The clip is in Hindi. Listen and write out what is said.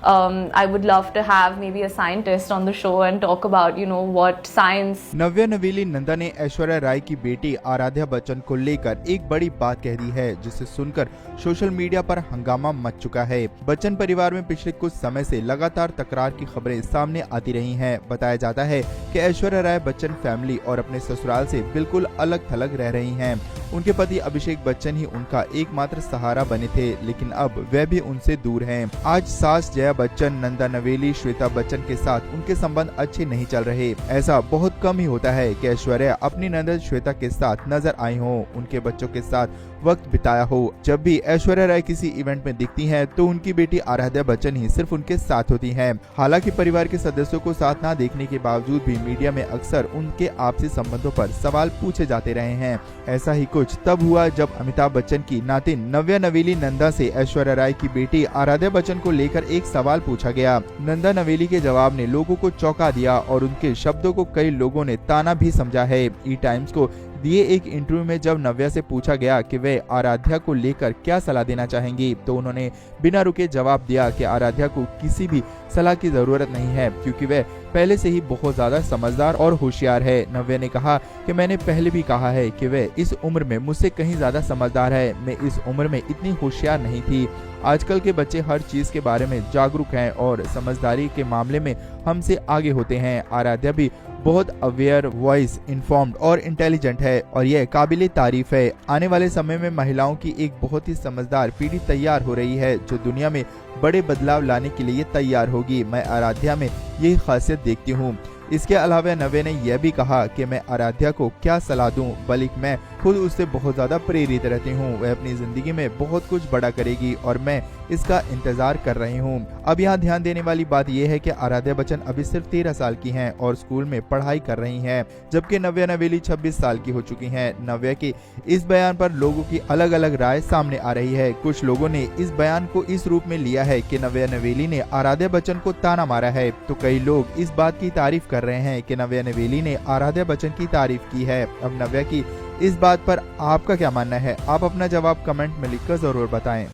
I would love to have maybe a scientist on the show and talk about, what science. नव्या नवेली नंदा ने ऐश्वर्या राय की बेटी आराध्या बच्चन को लेकर एक बड़ी बात कह दी है, जिसे सुनकर सोशल मीडिया पर हंगामा मच चुका है। बच्चन परिवार में पिछले कुछ समय से लगातार तकरार की खबरें सामने आती रही हैं। बताया जाता है कि ऐश्वर्या राय बच्चन फैमिली और अपने ससुराल से बिल्कुल अलग थलग रह रही हैं। उनके पति अभिषेक बच्चन ही उनका एकमात्र सहारा बने थे, लेकिन अब वह भी उनसे दूर हैं। आज सास जया बच्चन, नंदा नवेली, श्वेता बच्चन के साथ उनके संबंध अच्छे नहीं चल रहे। ऐसा बहुत कम ही होता है कि ऐश्वर्या अपनी नंदन श्वेता के साथ नजर आई हो, उनके बच्चों के साथ वक्त बिताया हो। जब भी ऐश्वर्या राय किसी इवेंट में दिखती हैं, तो उनकी बेटी आराध्या बच्चन ही सिर्फ उनके साथ होती हैं। हालांकि परिवार के सदस्यों को साथ न देखने के बावजूद भी मीडिया में अक्सर उनके आपसी संबंधों पर सवाल पूछे जाते रहे हैं। ऐसा ही कुछ तब हुआ जब अमिताभ बच्चन की नातिन नव्या नवेली नंदा से ऐश्वर्या राय की बेटी आराध्या बच्चन को लेकर एक सवाल पूछा गया। नंदा नवेली के जवाब ने लोगों को चौंका दिया और उनके शब्दों को कई लोगों ने ताना भी समझा है। ई टाइम्स को दिए एक इंटरव्यू में जब नव्या से पूछा गया कि वे आराध्या को लेकर क्या सलाह देना चाहेंगी, तो उन्होंने बिना रुके जवाब दिया कि आराध्या को किसी भी सलाह की जरूरत नहीं है, क्योंकि वह पहले से ही बहुत ज्यादा समझदार और होशियार है। नव्या ने कहा कि मैंने पहले भी कहा है कि वह इस उम्र में मुझसे कहीं ज्यादा समझदार है। मैं इस उम्र में इतनी होशियार नहीं थी। आजकल के बच्चे हर चीज के बारे में जागरूक हैं और समझदारी के मामले में हमसे आगे होते हैं। आराध्या भी बहुत अवेयर, वॉइस, इन्फॉर्म्ड और इंटेलिजेंट है और यह काबिले तारीफ है। आने वाले समय में महिलाओं की एक बहुत ही समझदार पीढ़ी तैयार हो रही है, जो दुनिया में बड़े बदलाव लाने के लिए तैयार होगी। मैं आराध्या में यही खासियत देखती हूँ। इसके अलावा नव्या ने यह भी कहा कि मैं आराध्या को क्या सलाह दूं, बल्कि मैं खुद उससे बहुत ज्यादा प्रेरित रहती हूं। वह अपनी जिंदगी में बहुत कुछ बड़ा करेगी और मैं इसका इंतजार कर रही हूं। अब यहाँ ध्यान देने वाली बात यह है कि आराध्या बच्चन अभी सिर्फ 13 साल की हैं और स्कूल में पढ़ाई कर रही हैं, जबकि नव्या नवेली 26 साल की हो चुकी हैं। नव्या के इस बयान पर लोगों की अलग अलग राय सामने आ रही है। कुछ लोगों ने इस बयान को इस रूप में लिया है कि नव्या नवेली ने आराध्या बच्चन को ताना मारा है, तो कई लोग इस बात की तारीफ कर रहे हैं कि नव्या नवेली ने आराध्या बच्चन की तारीफ की है। अब नव्या की इस बात पर आपका क्या मानना है? आप अपना जवाब कमेंट में लिखकर जरूर बताएं।